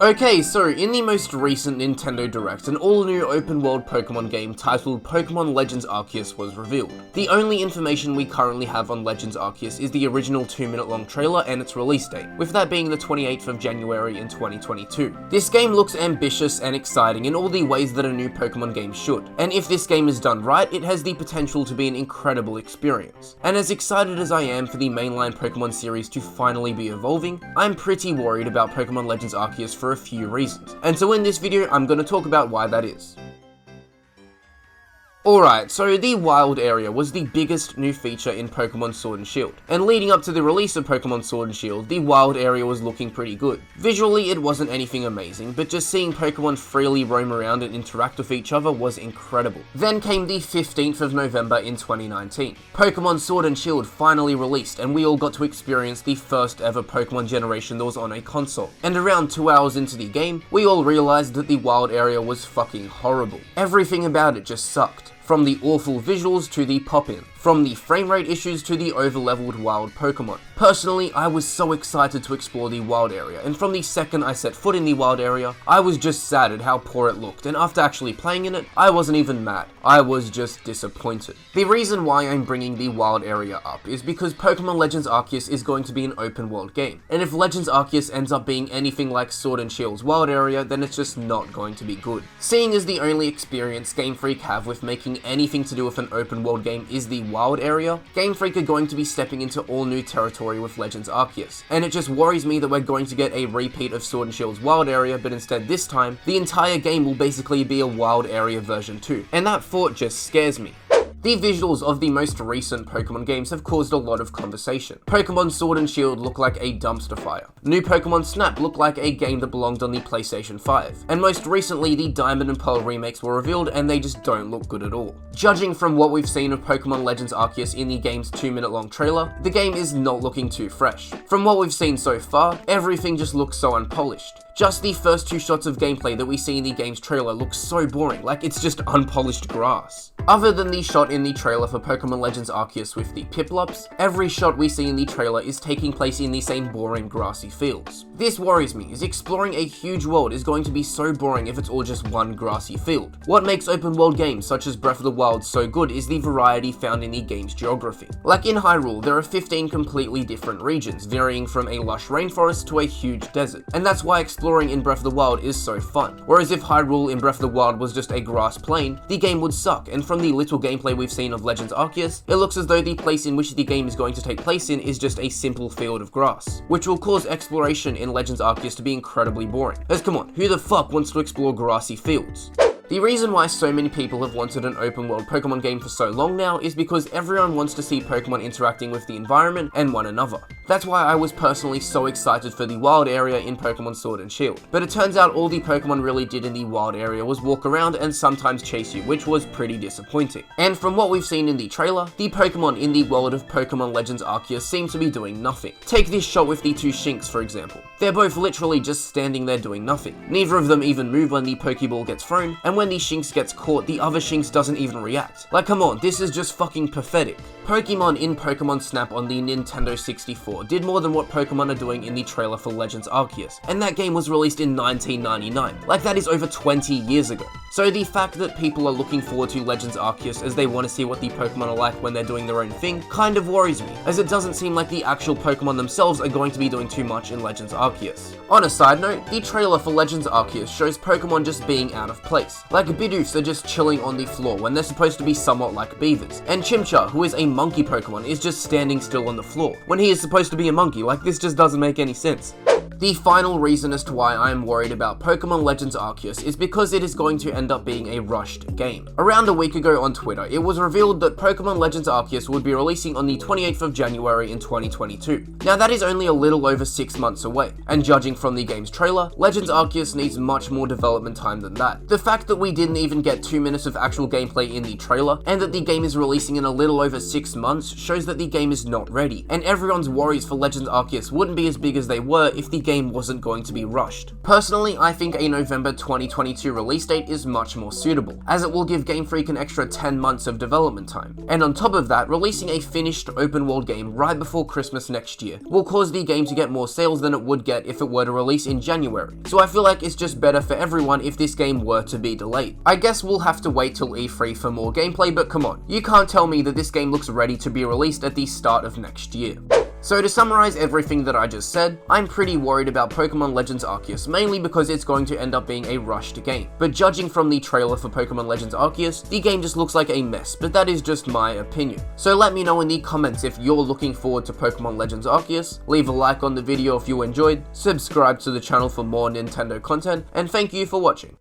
Okay, so in the most recent Nintendo Direct, an all-new open-world Pokemon game titled Pokemon Legends Arceus was revealed. The only information we currently have on Legends Arceus is the original 2-minute long trailer and its release date, with that being the 28th of January in 2022. This game looks ambitious and exciting in all the ways that a new Pokemon game should, and if this game is done right, it has the potential to be an incredible experience. And as excited as I am for the mainline Pokemon series to finally be evolving, I'm pretty worried about Pokemon Legends Arceus for a few reasons, and so in this video I'm going to talk about why that is. Alright, so the Wild area was the biggest new feature in Pokemon Sword and Shield, and leading up to the release of Pokemon Sword and Shield, the Wild area was looking pretty good. Visually it wasn't anything amazing, but just seeing Pokemon freely roam around and interact with each other was incredible. Then came the 15th of November in 2019. Pokemon Sword and Shield finally released, and we all got to experience the first ever Pokemon generation that was on a console. And around 2 hours into the game, we all realized that the Wild area was fucking horrible. Everything about it just sucked. From the awful visuals to the pop-in, from the frame rate issues to the over-leveled wild Pokemon. Personally, I was so excited to explore the Wild area, and from the second I set foot in the Wild area, I was just sad at how poor it looked, and after actually playing in it, I wasn't even mad. I was just disappointed. The reason why I'm bringing the Wild area up is because Pokemon Legends Arceus is going to be an open-world game, and if Legends Arceus ends up being anything like Sword and Shield's Wild area, then it's just not going to be good. Seeing as the only experience Game Freak have with making anything to do with an open world game is the Wild area, Game Freak are going to be stepping into all new territory with Legends Arceus, and it just worries me that we're going to get a repeat of Sword and Shield's Wild area, but instead this time, the entire game will basically be a Wild area version 2, and that thought just scares me. The visuals of the most recent Pokemon games have caused a lot of conversation. Pokemon Sword and Shield look like a dumpster fire. New Pokemon Snap looked like a game that belonged on the PlayStation 5. And most recently, the Diamond and Pearl remakes were revealed and they just don't look good at all. Judging from what we've seen of Pokemon Legends Arceus in the game's 2-minute long trailer, the game is not looking too fresh. From what we've seen so far, everything just looks so unpolished. Just the first 2 shots of gameplay that we see in the game's trailer look so boring, like it's just unpolished grass. Other than the shot in the trailer for Pokemon Legends Arceus with the Piplups, every shot we see in the trailer is taking place in the same boring grassy fields. This worries me, as exploring a huge world is going to be so boring if it's all just one grassy field. What makes open world games such as Breath of the Wild so good is the variety found in the game's geography. Like in Hyrule, there are 15 completely different regions, varying from a lush rainforest to a huge desert, and that's why exploring in Breath of the Wild is so fun. Whereas if Hyrule in Breath of the Wild was just a grass plain, the game would suck, and from the little gameplay we've seen of Legends Arceus, it looks as though the place in which the game is going to take place in is just a simple field of grass, which will cause exploration in Legends Arceus to be incredibly boring. As come on, who the fuck wants to explore grassy fields? The reason why so many people have wanted an open world Pokemon game for so long now is because everyone wants to see Pokemon interacting with the environment and one another. That's why I was personally so excited for the Wild area in Pokemon Sword and Shield. But it turns out all the Pokemon really did in the Wild area was walk around and sometimes chase you, which was pretty disappointing. And from what we've seen in the trailer, the Pokemon in the world of Pokemon Legends Arceus seem to be doing nothing. Take this shot with the 2 Shinx for example. They're both literally just standing there doing nothing. Neither of them even move when the Pokeball gets thrown, and when the Shinx gets caught, the other Shinx doesn't even react. Like come on, this is just fucking pathetic. Pokemon in Pokemon Snap on the Nintendo 64 did more than what Pokemon are doing in the trailer for Legends Arceus, and that game was released in 1999. Like that is over 20 years ago. So the fact that people are looking forward to Legends Arceus as they want to see what the Pokemon are like when they're doing their own thing kind of worries me, as it doesn't seem like the actual Pokemon themselves are going to be doing too much in Legends Arceus. On a side note, the trailer for Legends Arceus shows Pokemon just being out of place. Like Bidoofs are just chilling on the floor when they're supposed to be somewhat like beavers, and Chimchar, who is a monkey Pokemon, is just standing still on the floor when he is supposed to be a monkey. Like this just doesn't make any sense. The final reason as to why I am worried about Pokemon Legends Arceus is because it is going to end up being a rushed game. Around a week ago on Twitter, it was revealed that Pokemon Legends Arceus would be releasing on the 28th of January in 2022. Now that is only a little over 6 months away, and judging from the game's trailer, Legends Arceus needs much more development time than that. The fact that we didn't even get 2 minutes of actual gameplay in the trailer, and that the game is releasing in a little over 6 months, shows that the game is not ready, and everyone's worries for Legends Arceus wouldn't be as big as they were if the game game wasn't going to be rushed. Personally, I think a November 2022 release date is much more suitable, as it will give Game Freak an extra 10 months of development time. And on top of that, releasing a finished open world game right before Christmas next year will cause the game to get more sales than it would get if it were to release in January. So I feel like it's just better for everyone if this game were to be delayed. I guess we'll have to wait till E3 for more gameplay, but come on, you can't tell me that this game looks ready to be released at the start of next year. So to summarize everything that I just said, I'm pretty worried about Pokemon Legends Arceus, mainly because it's going to end up being a rushed game. But judging from the trailer for Pokemon Legends Arceus, the game just looks like a mess, but that is just my opinion. So let me know in the comments if you're looking forward to Pokemon Legends Arceus, leave a like on the video if you enjoyed, subscribe to the channel for more Nintendo content, and thank you for watching.